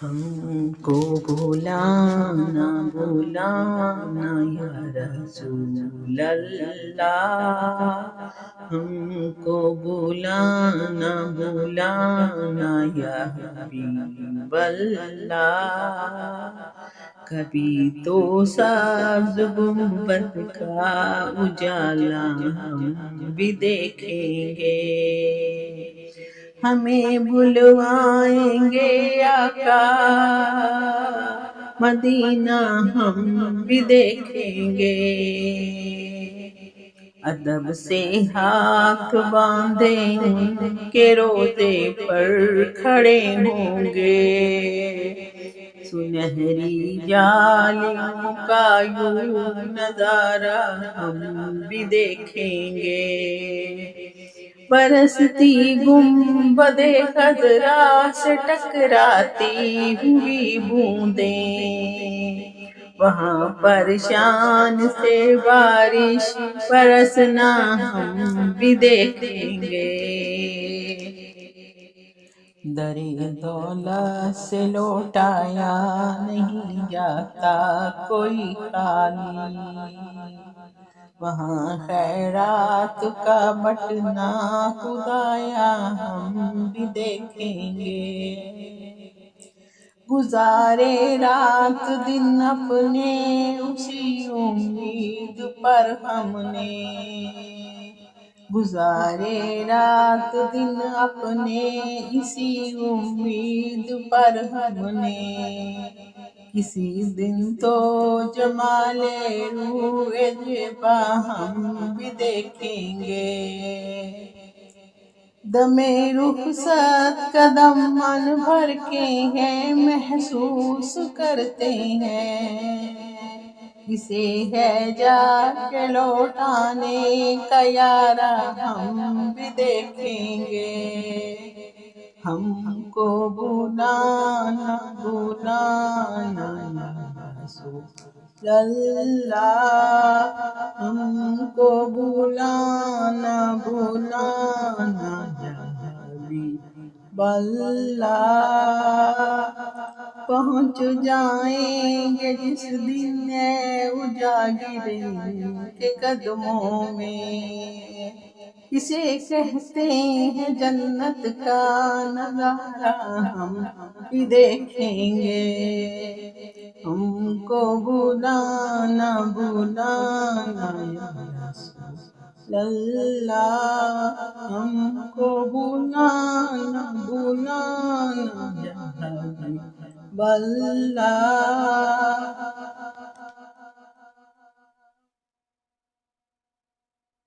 ہم کو بھولانا بھولانا یا رسول اللہ، ہم کو بھولانا بھولانا یا حبیب اللہ۔ کبھی تو سبز گنبد کا اجالا ہم بھی دیکھیں گے، ہمیں بلوائیں گے آقا، مدینہ ہم بھی دیکھیں گے۔ ادب سے ہاتھ باندھے ان کے روضے پر کھڑے ہوں گے، سنہری جالیوں کا یوں نظارہ ہم بھی دیکھیں گے۔ برستی گنبد خضرا سے ٹکراتی ہوئی بوندیں، وہاں پر شان سے بارش برسنا ہم بھی دیکھیں گے۔ در دولت سے لوٹایا نہیں جاتا کوئی خالی، وہاں خیرات کا بٹنا خدایا ہم بھی دیکھیں گے۔ گزارے رات دن اپنے اسی امید پر ہم نے، گزارے رات دن اپنے اسی امید پر ہم نے، کسی دن تو جمال روح زیبا ہم بھی دیکھیں گے۔ دم رخصت قدم من بھر کے ہیں محسوس کرتے ہیں، کسے ہے جا کے لوٹانے کا یارا ہم بھی دیکھیں گے۔ ہم کو بھولانا بھولانا یا رسول اللہ، ہم کو بھولانا بھولانا یا حبیب اللہ۔ پہنچ جائیں گے جس دن اجاگر کے قدموں میں، اسے کہتے ہیں جنت کا نظارہ ہم بھی دیکھیں گے۔ ہم کو بھولانا بھولانا یا رسول اللہ، ہم کو بھولانا بھولانا یا حبیب اللہ۔